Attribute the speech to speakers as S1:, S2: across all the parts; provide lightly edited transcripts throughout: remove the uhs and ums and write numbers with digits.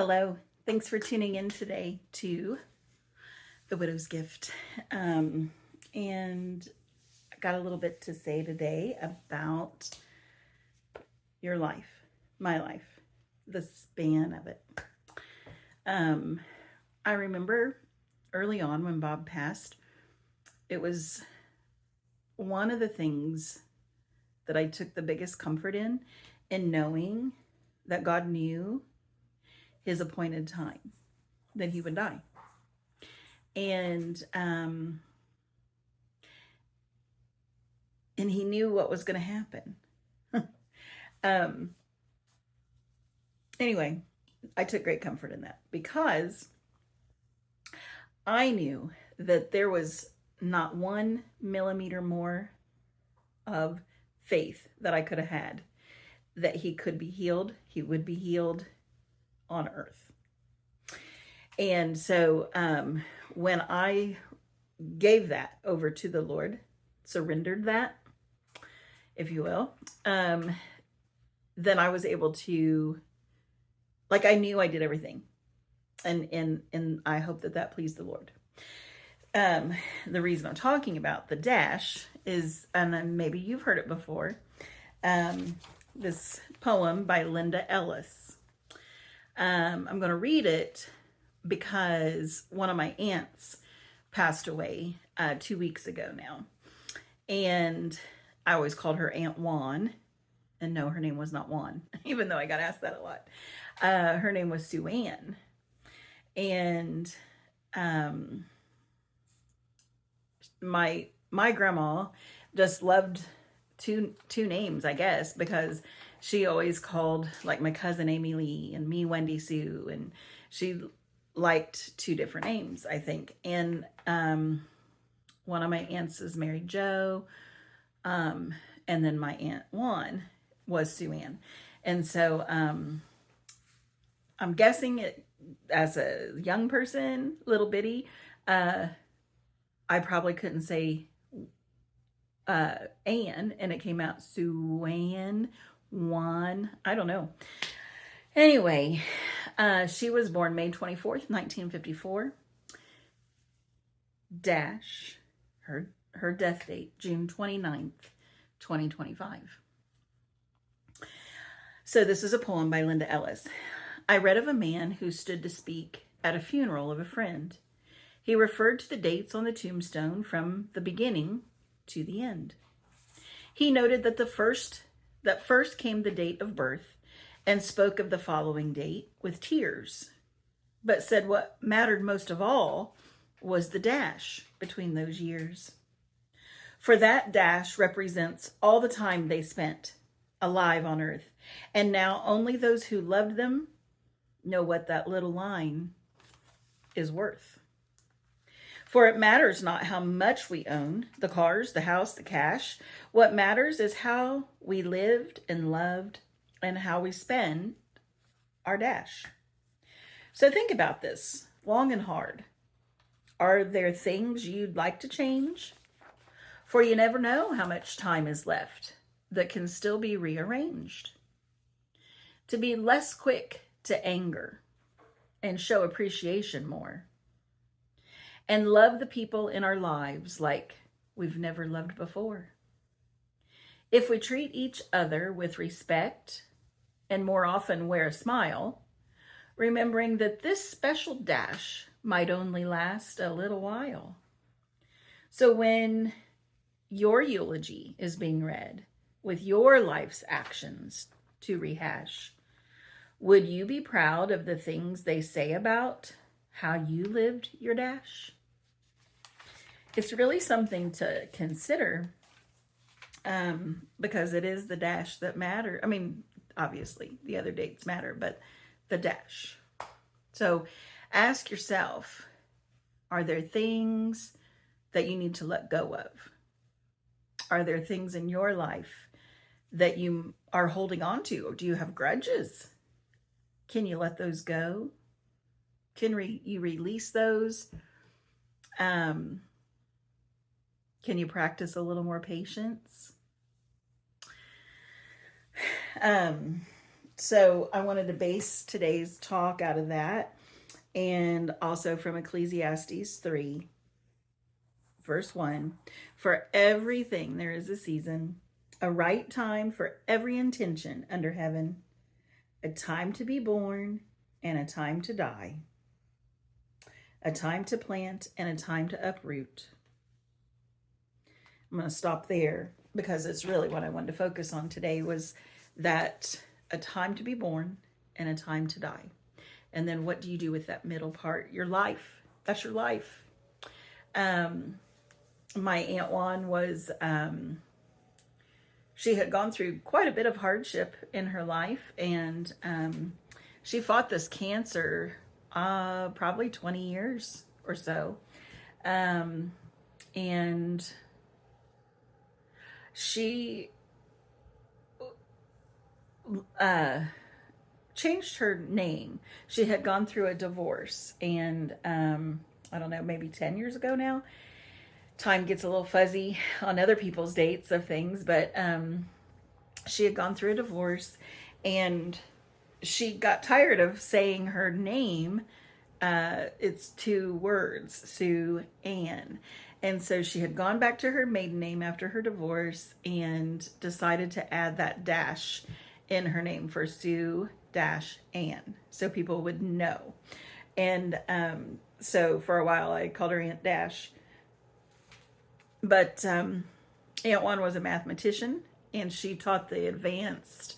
S1: Hello. Thanks for tuning in today to The Widow's Gift. And I got a little bit to say today about your life, my life, the span of it. I remember early on when Bob passed, it was one of the things that I took the biggest comfort in knowing that God knew his appointed time that he would die. And he knew what was going to happen. Anyway, I took great comfort in that because I knew that there was not 1 millimeter more of faith that I could have had that he could be healed. He would be healed on earth. And so when I gave that over to the Lord, surrendered that, if you will, then I was able to, like, I knew I did everything. And I hope that pleased the Lord. The reason I'm talking about the dash is, and maybe you've heard it before, this poem by Linda Ellis. I'm going to read it because one of my aunts passed away 2 weeks ago now. And I always called her Aunt Juan. And no, her name was not Juan, even though I got asked that a lot. Her name was Sue Ann. And my grandma just loved two names, I guess, because she always called, like, my cousin Amy Lee and me Wendy Sue, and she liked 2 different names, I think. And one of my aunts is Mary Jo, and then my Aunt Juan was Sue Ann. And so I'm guessing it, as a young person, little bitty, I probably couldn't say Ann, and it came out Sue Ann, Juan, I don't know. Anyway, she was born May 24th, 1954. Dash, her death date, June 29th, 2025. So this is a poem by Linda Ellis. I read of a man who stood to speak at a funeral of a friend. He referred to the dates on the tombstone from the beginning to the end. He noted that first came the date of birth and spoke of the following date with tears, but said what mattered most of all was the dash between those years. For that dash represents all the time they spent alive on earth, and now only those who loved them know what that little line is worth. For it matters not how much we own, the cars, the house, the cash. What matters is how we lived and loved and how we spend our dash. So think about this long and hard. Are there things you'd like to change? For you never know how much time is left that can still be rearranged. To be less quick to anger and show appreciation more. And love the people in our lives like we've never loved before. If we treat each other with respect and more often wear a smile, remembering that this special dash might only last a little while. So when your eulogy is being read with your life's actions to rehash, would you be proud of the things they say about how you lived your dash? It's really something to consider because it is the dash that matter. I mean, obviously the other dates matter, but the dash. So ask yourself, are there things that you need to let go of? Are there things in your life that you are holding on to? Or do you have grudges? Can you let those go? Can you release those? Can you practice a little more patience? So I wanted to base today's talk out of that, and also from Ecclesiastes 3, verse 1. For everything there is a season, a right time for every intention under heaven, a time to be born and a time to die, a time to plant and a time to uproot. I'm going to stop there because it's really what I wanted to focus on today, was that a time to be born and a time to die. And then what do you do with that middle part? Your life. That's your life. My Aunt Juan was, she had gone through quite a bit of hardship in her life, and she fought this cancer probably 20 years or so. And she changed her name. She had gone through a divorce, and I don't know, maybe 10 years ago now. Time gets a little fuzzy on other people's dates of things, but she had gone through a divorce, and she got tired of saying her name. It's 2 words, Sue Ann. And so she had gone back to her maiden name after her divorce and decided to add that dash in her name for Sue Ann, so people would know. And so for a while I called her Aunt Dash. But Aunt Juan was a mathematician, and she taught the advanced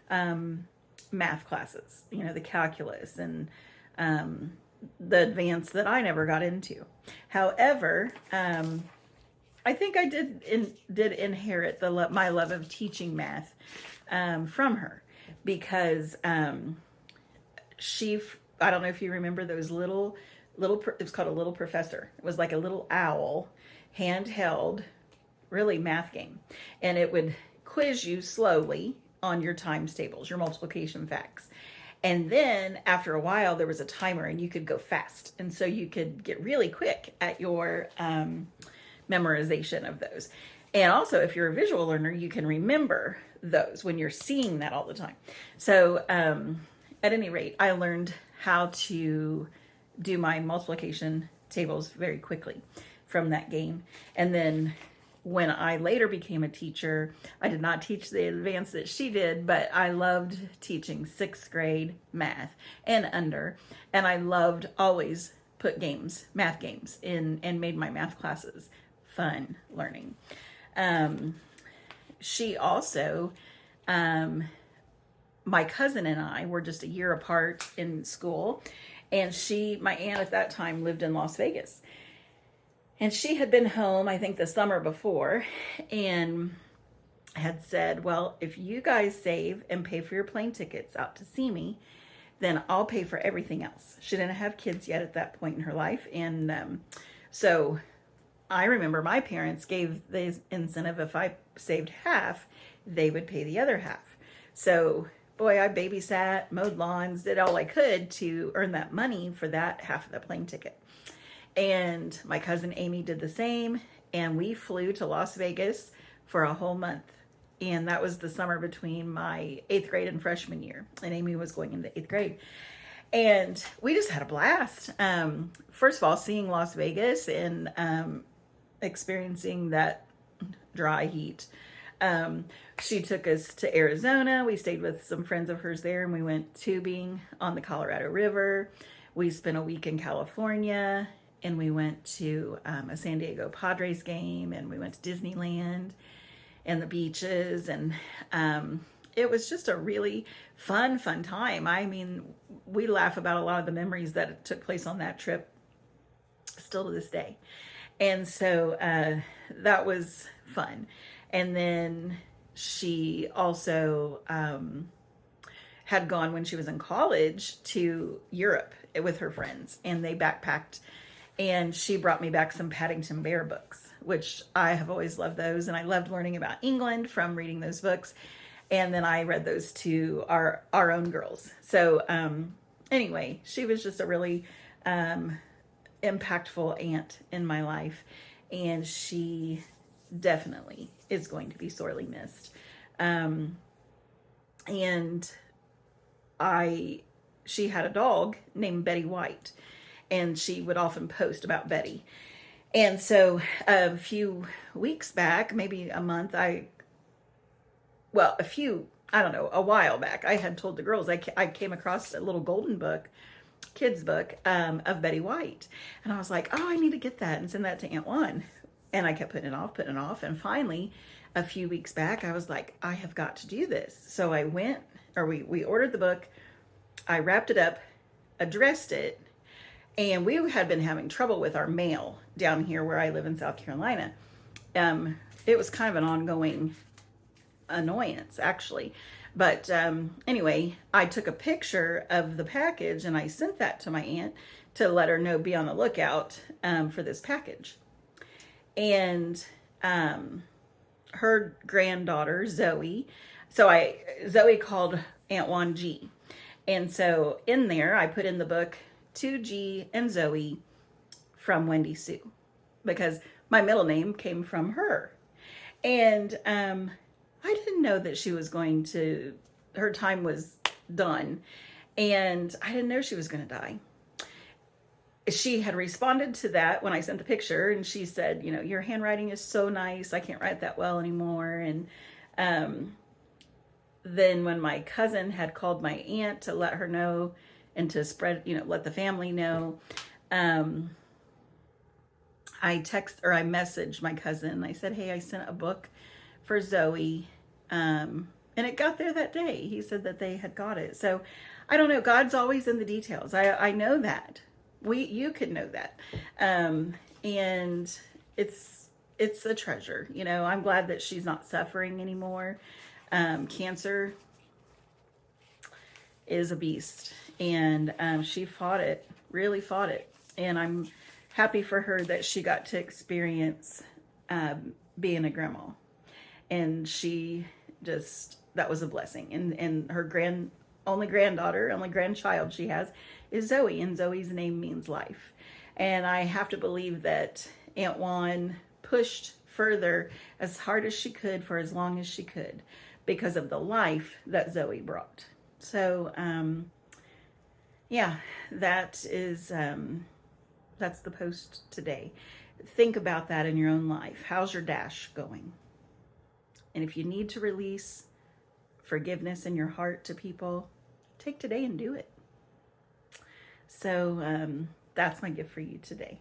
S1: math classes, the calculus and the advanced that I never got into. However, I think I did inherit my love of teaching math from her, because she, I don't know if you remember those little, it was called a little professor. It was like a little owl, handheld, really math game. And it would quiz you slowly on your times tables, your multiplication facts. And then after a while, there was a timer and you could go fast. And so you could get really quick at your memorization of those. And also, if you're a visual learner, you can remember those when you're seeing that all the time. So at any rate, I learned how to do my multiplication tables very quickly from that game. And then when I later became a teacher, I did not teach the advanced that she did, but I loved teaching 6th grade math and under. And I loved always put games, math games in, and made my math classes fun learning. She also, my cousin and I were just a year apart in school, and my aunt at that time lived in Las Vegas. And she had been home, I think the summer before, and had said, well, if you guys save and pay for your plane tickets out to see me, then I'll pay for everything else. She didn't have kids yet at that point in her life. And so I remember my parents gave the incentive, if I saved half, they would pay the other half. So boy, I babysat, mowed lawns, did all I could to earn that money for that half of the plane ticket. And my cousin Amy did the same, and we flew to Las Vegas for a whole month. And that was the summer between my 8th grade and freshman year, and Amy was going into 8th grade. And we just had a blast. First of all, seeing Las Vegas and experiencing that dry heat. She took us to Arizona. We stayed with some friends of hers there, and we went tubing on the Colorado River. We spent a week in California, and we went to a San Diego Padres game, and we went to Disneyland and the beaches, and it was just a really fun time. I mean, we laugh about a lot of the memories that took place on that trip still to this day. And so that was fun. And then she also had gone when she was in college to Europe with her friends, and they backpacked, and she brought me back some Paddington Bear books, which I have always loved those, and I loved learning about England from reading those books. And then I read those to our own girls. So anyway, she was just a really impactful aunt in my life, and she definitely is going to be sorely missed. And she had a dog named Betty White, and she would often post about Betty. And so a few weeks back, maybe a month, I don't know, a while back, I had told the girls I came across a little golden book, kids book, of Betty White. And I was like, oh, I need to get that and send that to Aunt Juan. And I kept putting it off. And finally, a few weeks back, I was like, I have got to do this. So we ordered the book. I wrapped it up, addressed it, and we had been having trouble with our mail down here where I live in South Carolina. It was kind of an ongoing annoyance, actually. But anyway, I took a picture of the package and I sent that to my aunt to let her know, be on the lookout for this package. And her granddaughter, Zoe, Zoe called Aunt Juan G. And so in there, I put in the book to G and Zoe from Wendy Sue, because my middle name came from her. And I didn't know that she was her time was done. And I didn't know she was going to die. She had responded to that when I sent the picture, and she said, your handwriting is so nice. I can't write that well anymore. And then when my cousin had called my aunt to let her know and to spread, let the family know, I messaged my cousin. I said, hey, I sent a book for Zoe. And it got there that day. He said that they had got it. So I don't know. God's always in the details. I know that. You could know that. And it's a treasure. I'm glad that she's not suffering anymore. Cancer is a beast, and she really fought it. And I'm happy for her that she got to experience being a grandma. And that was a blessing. And her only grandchild she has is Zoe, and Zoe's name means life. And I have to believe that Aunt Juan pushed further as hard as she could for as long as she could because of the life that Zoe brought. So, that's the post today. Think about that in your own life. How's your dash going? And if you need to release forgiveness in your heart to people, take today and do it. So that's my gift for you today.